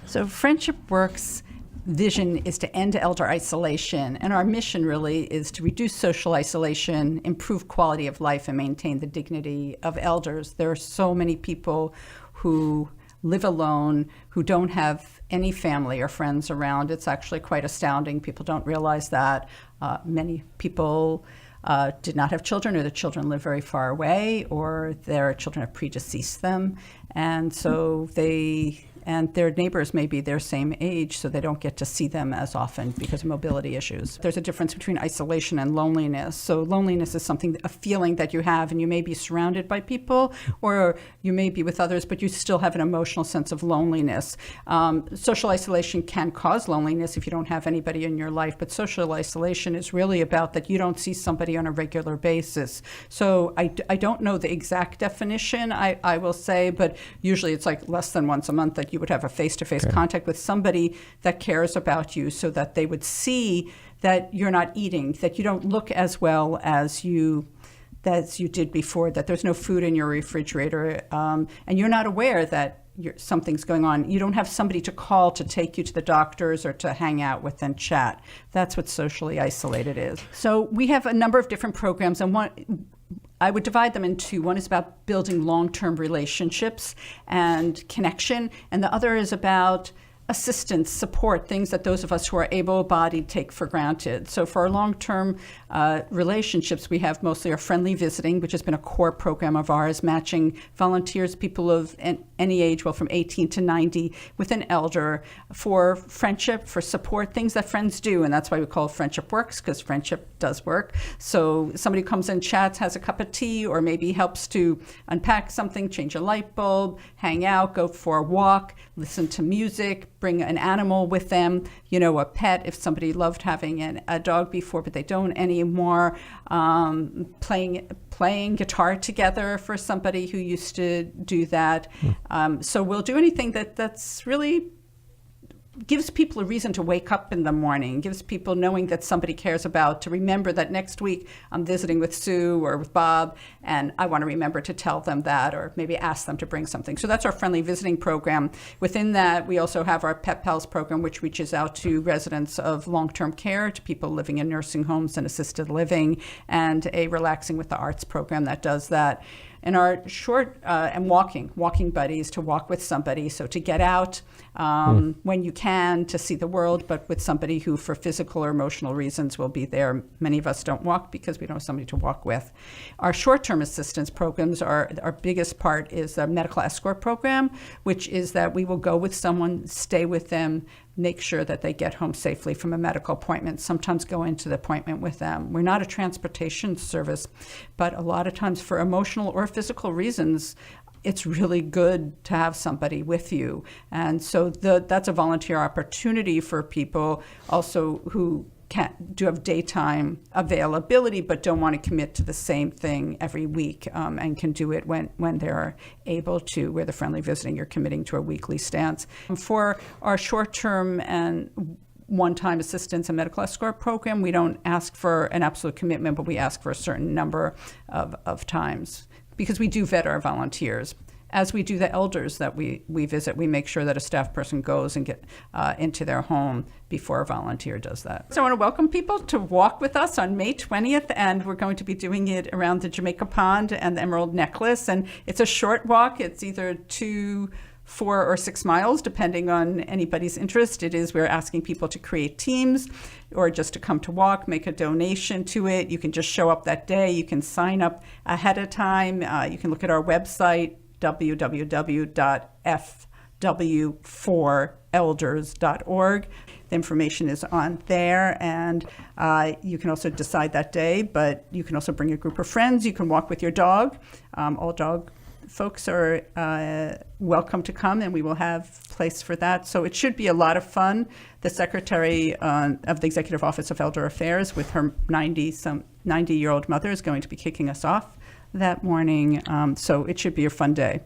So Friendship Works' vision is to end elder isolation, and our mission really is to reduce social isolation, improve quality of life, and maintain the dignity of elders. There are so many people who live alone, who don't have any family or friends around. It's actually quite astounding. People don't realize that. Many people did not have children, or the children live very far away, or their children have predeceased them. And so and their neighbors may be their same age, so they don't get to see them as often because of mobility issues. There's a difference between isolation and loneliness. So loneliness is a feeling that you have, and you may be surrounded by people, or you may be with others, but you still have an emotional sense of loneliness. Social isolation can cause loneliness if you don't have anybody in your life, but social isolation is really about that you don't see somebody on a regular basis. So I don't know the exact definition, I will say, but usually it's like less than once a month that you would have a face-to-face contact with somebody that cares about you, so that they would see that you're not eating, that you don't look as well as you did before, that there's no food in your refrigerator, and you're not aware that something's going on. You don't have somebody to call to take you to the doctors or to hang out with and chat. That's what socially isolated is. So we have a number of different programs, and I would divide them in two. One is about building long-term relationships and connection, and the other is about assistance, support, things that those of us who are able-bodied take for granted. So for our long-term relationships, we have mostly our friendly visiting, which has been a core program of ours, matching volunteers, people of any age, well, from 18 to 90, with an elder for friendship, for support, things that friends do. And that's why we call it Friendship Works, because friendship does work. So somebody comes in, chats, has a cup of tea, or maybe helps to unpack something, change a light bulb, hang out, go for a walk, listen to music, bring an animal with them, a pet if somebody loved having a dog before, but they don't anymore, playing guitar together for somebody who used to do that. So we'll do anything that's really gives people a reason to wake up in the morning, gives people knowing that somebody cares about, to remember that next week I'm visiting with Sue or with Bob, and I want to remember to tell them that, or maybe ask them to bring something. So that's our friendly visiting program. Within that, we also have our Pet Pals program, which reaches out to residents of long-term care, to people living in nursing homes and assisted living, and a Relaxing with the Arts program that does that. And our short and walking buddies, to walk with somebody, so to get out when you can, to see the world, but with somebody who, for physical or emotional reasons, will be there. Many of us don't walk because we don't have somebody to walk with. Our short-term assistance programs our biggest part is the medical escort program, which is that we will go with someone, stay with them, make sure that they get home safely from a medical appointment, sometimes go into the appointment with them. We're not a transportation service, but a lot of times for emotional or physical reasons, it's really good to have somebody with you. And so that's a volunteer opportunity for people also who do have daytime availability but don't want to commit to the same thing every week, and can do it when they're able to. Where the friendly visiting, you're committing to a weekly stance. For our short-term and one-time assistance and medical escort program, we don't ask for an absolute commitment, but we ask for a certain number of times, because we do vet our volunteers. As we do the elders that we visit, we make sure that a staff person goes and get into their home before a volunteer does that. So I want to welcome people to walk with us on May 20th, and we're going to be doing it around the Jamaica Pond and the Emerald Necklace. And it's a short walk. It's either 2, 4, or 6 miles, depending on anybody's interest. We're asking people to create teams or just to come to walk, make a donation to it. You can just show up that day. You can sign up ahead of time. You can look at our website, www.fw4elders.org. The information is on there, and you can also decide that day, but you can also bring a group of friends. You can walk with your dog. All dog folks are welcome to come, and we will have place for that. So it should be a lot of fun. The Secretary of the Executive Office of Elder Affairs, with her 90-year-old mother, is going to be kicking us off that morning. So it should be a fun day.